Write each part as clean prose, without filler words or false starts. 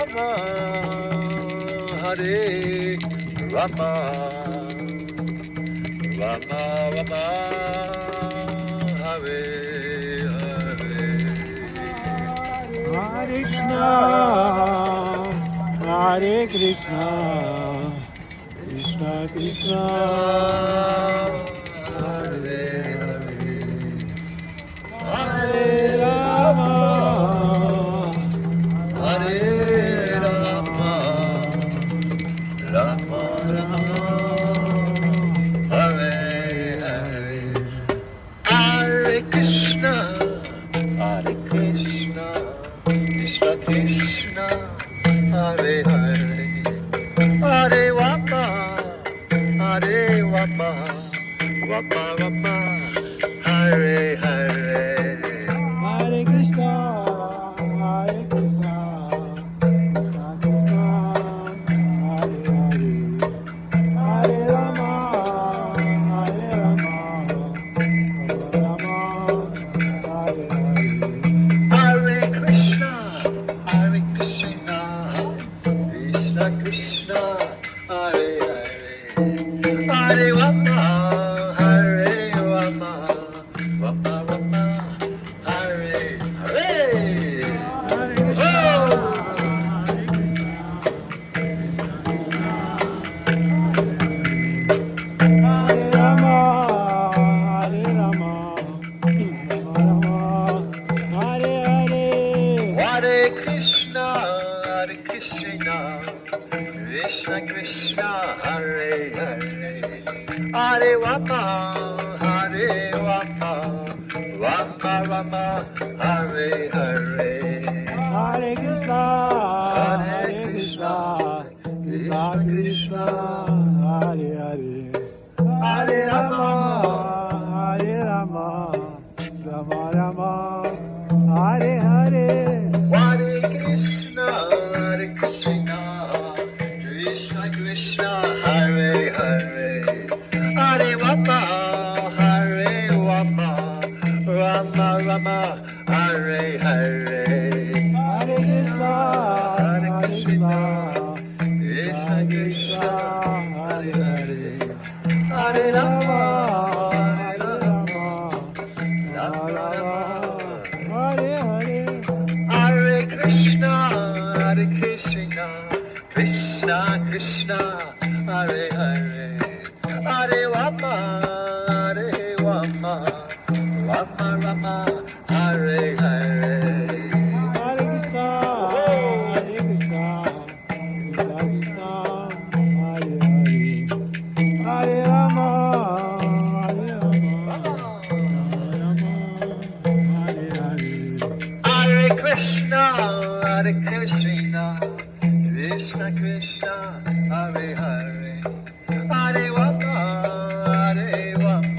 Rama, Hare Rama, Rama Rama, Hare Hare. Hare Krishna, Hare Krishna, Krishna Krishna, Hare Hare. Hare Rama, Hare Rama, Rama Rama, Hare Hare. Hare Krishna, Hare Krishna, Krishna Krishna, Hare Hare. Hare Rama, Hare Rama, Rama Rama, Hare Hare. Hare Krishna, Hare Krishna, Krishna Krishna, Hare Hare, Hare Rama, Hare Rama, Rama Rama, Hare Hare. Hare Krishna, Hare Krishna, Krishna Krishna, Hare Hare. Hare Rama, Hare Rama, Rama Rama, Hare Hare. Hare Krishna, Oh! Hare Krishna, Hare Rama, Hare Rama, Rama Rama, Hare Hare. Hare Krishna, Hare Krishna, Krishna Krishna, Hare Hare. Hare Rama, Hare Rama, Rama Rama, Hare Hare. Hare Krishna, Hare Krishna, Krishna Krishna, Hare Hare, Hare Rama, Hare Rama, Rama Rama, Hare Hare. Hare Krishna, Hare Krishna, Krishna Krishna, Hare Hare. Hare Rama, Hare Rama, Rama Rama, Hare Hare. Hare Krishna, Hare Krishna, Krishna Krishna, Hare Hare. Hare Rama, Hare Hare Rama, Rama, Rama Rama, Hare Hare. Hare Krishna, Hare Krishna, Krishna Krishna, Hare Hare. Hare Rama, Hare Rama, Rama Rama, Hare Hare. Hare Krishna, Hare Krishna, Krishna Krishna, Hare Hare, Hare Rama, Hare Rama, Rama Hare Hare. Hare Krishna, Hare Krishna, Krishna Krishna, Hare Hare. Hare Rama, Hare Rama,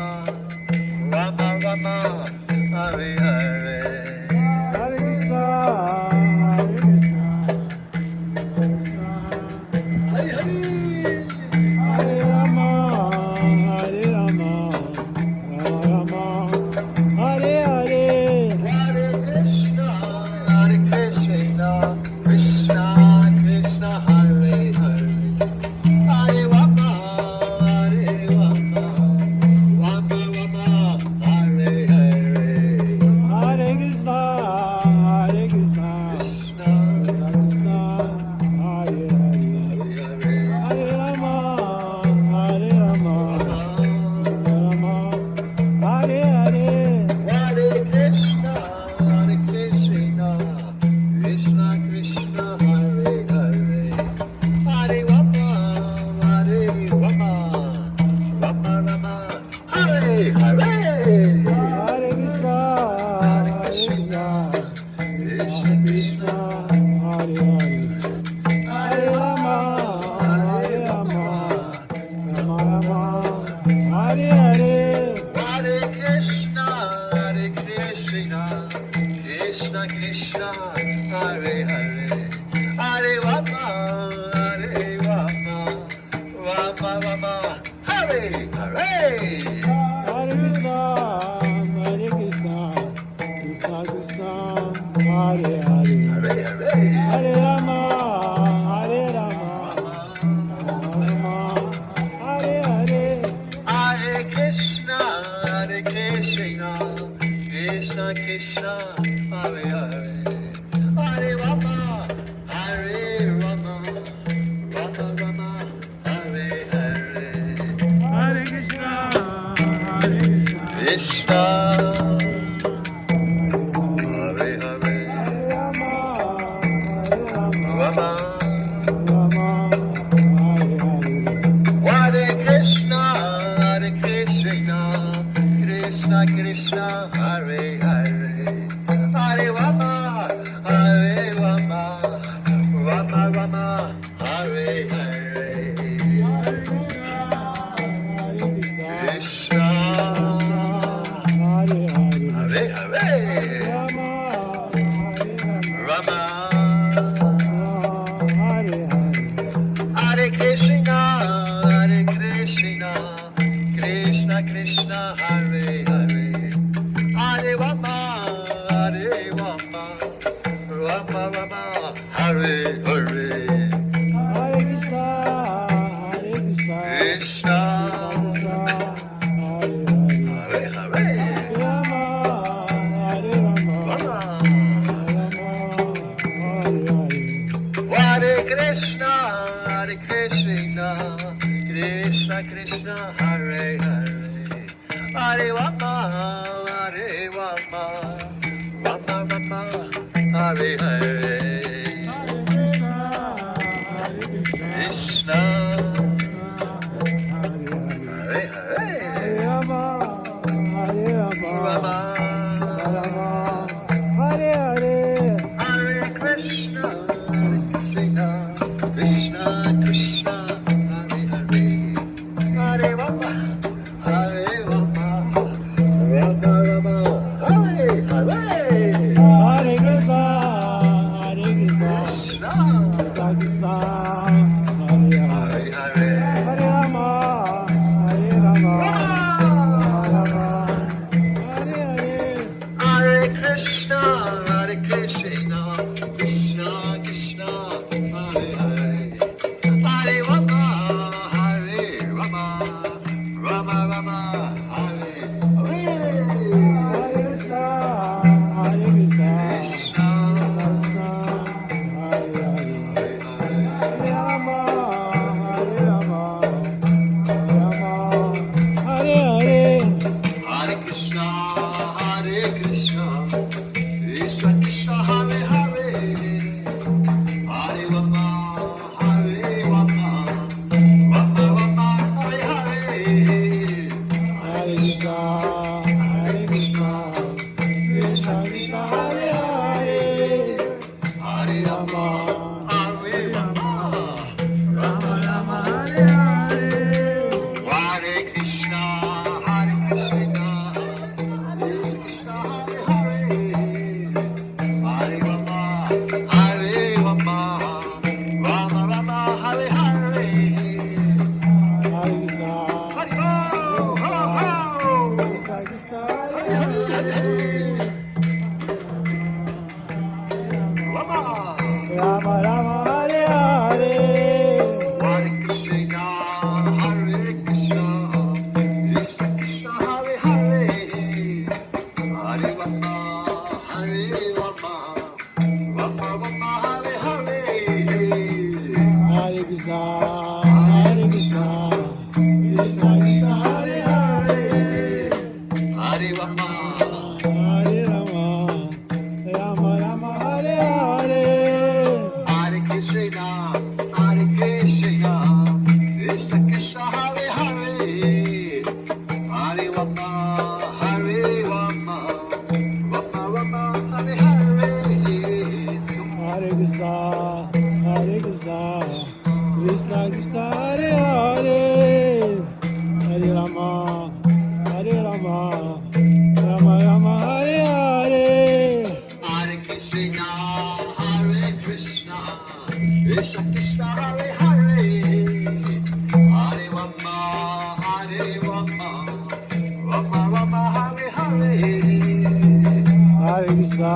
Rama Rama, Hare Hare. Hare Krishna, Hare Krishna, Krishna Hare Hare. Hare Rama, Hare Rama, Rama Rama, Hare Hare. Hare Krishna, Hare Krishna, Krishna Krishna, Hare Hare. Hare Rama, Hare Rama, Rama Rama, Hare Hare. Hare Krishna, Hare Krishna, Krishna, Krishna Hare Hare, Hare Hare. Hare Rama, Hare Rama, Rama Hare Hare. Hare Krishna, Hare Krishna, Krishna Krishna, Hare Hare. Hare Rama, Hare Rama, Rama Rama, Hare Hare. Hare Krishna, Hare Krishna, Krishna Krishna, Hare Hare, Hare Rama, Hare Rama, Rama Rama, Hare Hare. Hare Krishna, Hare Krishna, Krishna Krishna, Hare Hare. Hare Rama, Hare Rama, Rama Rama, Hare Hare. Hare Krishna, Hare Krishna, Krishna Krishna, Hare Hare, Hare Hare. Hare Rama, Rama, Rama, Hare Hare, Hare Krishna, Krishna Krishna, Hare Hare, Hare Rama, Rama Rama, Hare Hare, Krishna, Hare Hare, Hare Hare, Rama, Rama, Hare Hare, Hare Krishna, Krishna Krishna, Hare Hare, Hare Rama, Rama Rama, Hare Hare, Hare Krishna, Krishna, Hare Hare, Hare Hare, Rama, Hare Rama, Rama, Hare Hare. Hare Krishna, Krishna Krishna, Hare Hare, Hare Rama, Rama Rama, Hare Hare, Krishna, Hare Hare, Rama, Hare Krishna, Krishna Krishna, Hare Hare, Hare Rama, Rama Rama, Hare Hare, Krishna, Hare Hare, Hare Krishna, Krishna Krishna, Hare Hare, Hare Rama, Rama Rama, Hare Hare, Krishna, Hare Hare Krishna, Krishna Krishna, Hare Hare, Hare Rama, Rama Rama, Hare Hare, Hare Rama, Rama Rama, Hare Hare, Hare Krishna, Krishna Hare Hare, Hare Rama, Rama Rama, Hare Hare, Hari Ho, Ho Ho, Rama, Rama Rama Hare Hare, Hare Krishna, Krishna Krishna, Hare Hare, Hare Rama, Rama Rama, Hare Hare, Hare Krishna, Krishna Krishna, Hare Hare, Hare Rama, Hare Rama, Rama Rama, Hare Hare, Hare Krishna, Krishna Krishna, Hare Hare, Hare Rama, Rama Rama, Hare Hare, Hare Krishna, Krishna Krishna Krishna, Hare Hare, Hare Rama, Rama Rama, Hare Hare, Hare Krishna, Krishna Krishna, Hare Hare, Hare Rama, Rama Rama, Hare Hare, Hare Krishna,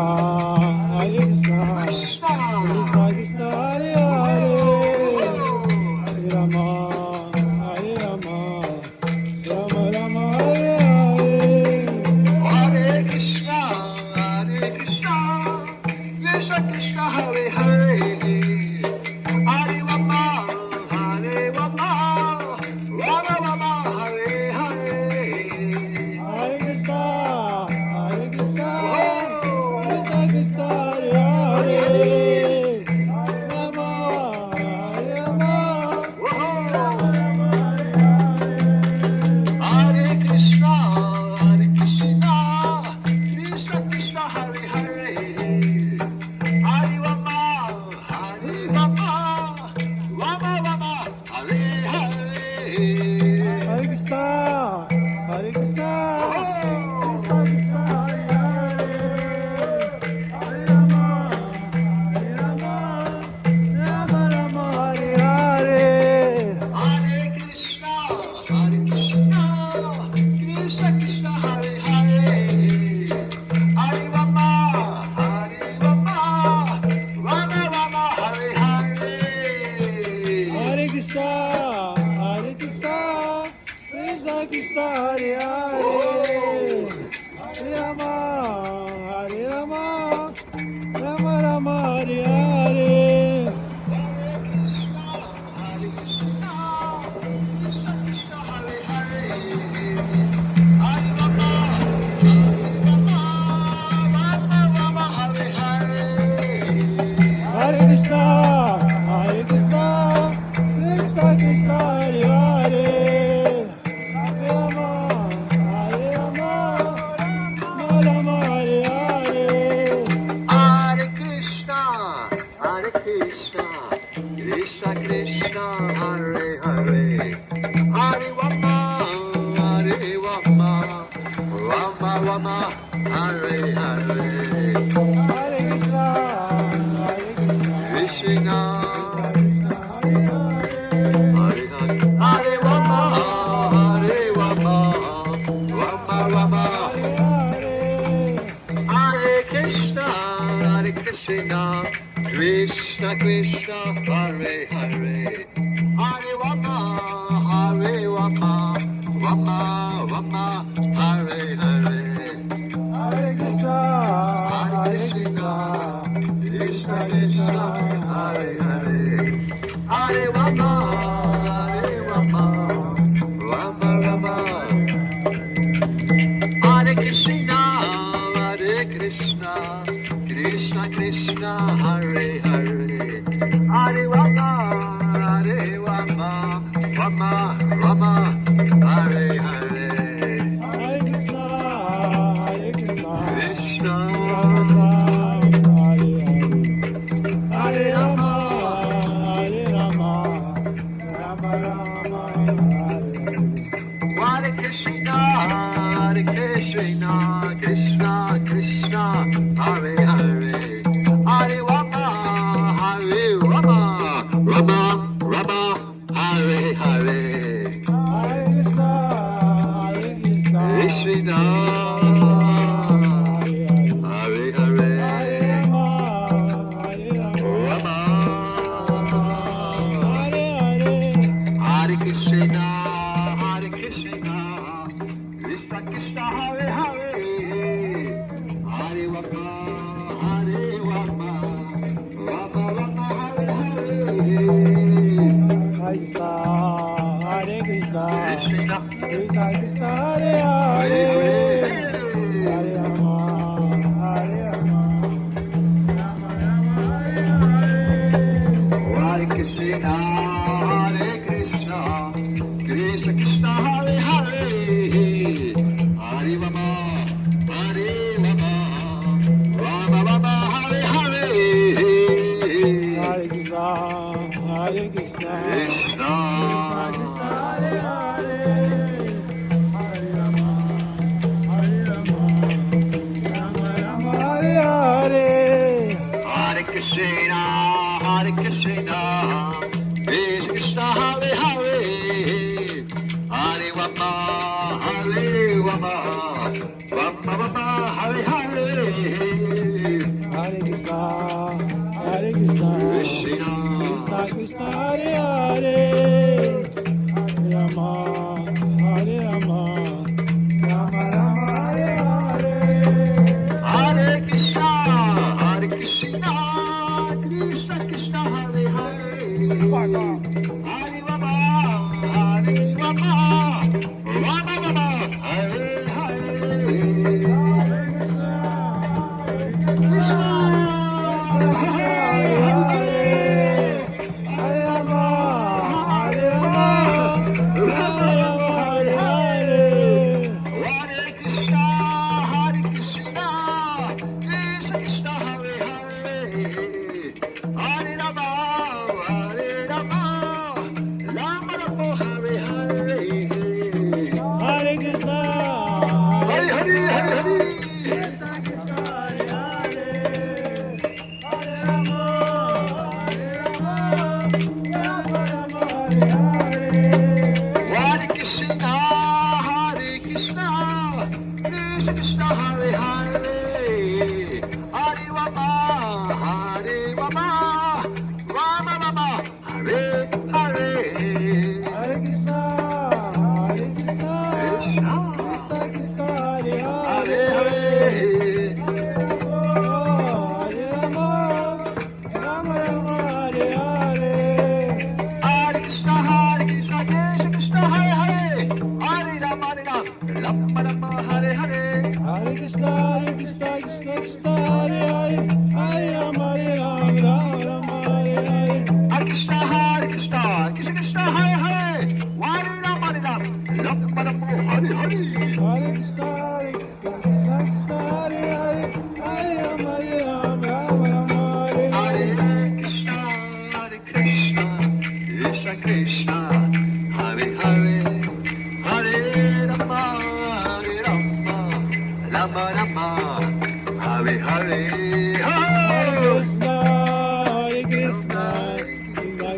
Krishna Krishna, Krishna, Hare Hare, Hare Rama, Rama Rama, Hare Hare, Hare Krishna, Krishna Krishna, Hare Hare, Hare Rama, Krishna, Hare Hare, Hare Rama, Hare Rama, Rama Rama, Hare Hare. Hare Krishna, Krishna Krishna, Hare Hare, Hare Rama, Rama Rama, Hare Hare. Hare Krishna, Hare Krishna, Krishna Krishna, Hare Hare, Hare Rama, Hare Rama, Rama Rama, Hare Hare. Hare Krishna, Krishna Krishna, Hare Hare, Hare Rama, Rama Rama, Hare Hare, Hare Krishna, Hare Krishna, Krishna, Hare Hare, Hare Rama, Rama Rama, Hare Hare. Hare Krishna, Krishna Krishna, Hare Hare, Hare Rama, Rama Rama, Hare Hare, Hare Krishna, Hare Krishna, Krishna Krishna, Hare Hare, Hare Rama, Rama Rama, Hare Krishna, Krishna Krishna, Hare Hare, Hare Rama, Rama Rama, Hare Hare, Hare Krishna, Hare Krishna, Krishna Hare Rama, Hare Rama, Rama Rama, Hare Krishna, Krishna Krishna, Hare Hare, Hare Rama, Rama Rama, Hare Hare, Hare Krishna, Hare Krishna, Krishna, Hare Hare, Hare Rama, Hare Rama, Rama, Hare Hare. Hare Krishna, Krishna Krishna, Hare Hare, Hare Rama, Rama Rama, Hare Hare, Hare Krishna, Krishna, Krishna Krishna, Hare Hare, Hare Rama, Hare Rama, Rama Rama, Hare Hare. Hare Krishna, Krishna Krishna, Hare Hare, Hare Rama, Rama Rama, Hare Hare, Hare Krishna, Hare Krishna, Krishna, Krishna Krishna, Hare Hare, Hare Rama, Hare Rama, Rama Rama, Hare Hare. Hare Krishna, Krishna Krishna, Hare Hare, Hare Rama, Rama Rama, Hare Hare, Hare Krishna, Hare Krishna, Krishna, Krishna Krishna, Hare Hare, Hare Rama, Hare Rama, Rama Rama, Hare Hare. Hare Krishna, Krishna Krishna, Hare Hare, Hare Rama, Rama Rama, Hare Hare, Krishna, Hare Rama, Hare Rama, Rama Rama, Hare Hare. Hare Krishna, Krishna Krishna, Hare Hare, Hare Rama, Rama Krishna, Hare Hare, Hare Rama, Hare Rama, Rama Rama, Hare Hare, Hare Hare. Krishna, Krishna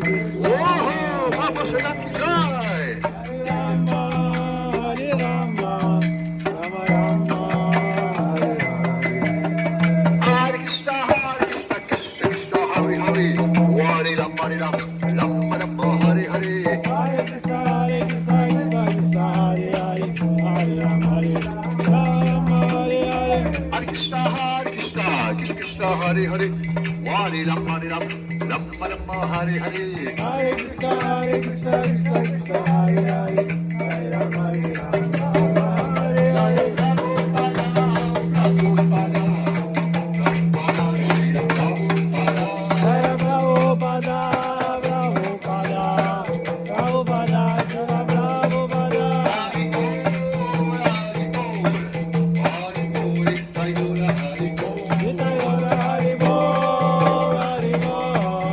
Krishna, Oh, Baba Sadat ki jai. Hare Rama, Hare Rama, Rama Rama, Hare Hare. Hare Krishna, Krishna Krishna, Hare Hare, Hare Rama, Rama Rama, Hare Hare. Hare Krishna, Krishna Krishna, Hare Hare, Hare Rama, Rama Hare Hare. Hare Krishna, Krishna Krishna, Hare Hare, Hare Rama, Rama Rama, Hare Hare. Hare Krishna, Krishna Krishna, Hare Hare, Hare Rama, Rama Hare Hare. Jaya Prabhupada, Prabhupada, Prabhupada, Jaya Prabhupada. Nitayora Hari Bol, Hari Bol, Hari Bol,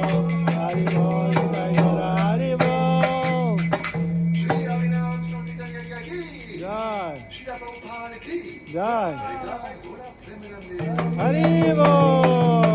Nitayora Hari Bol. Jai, Jai, Hari Bol.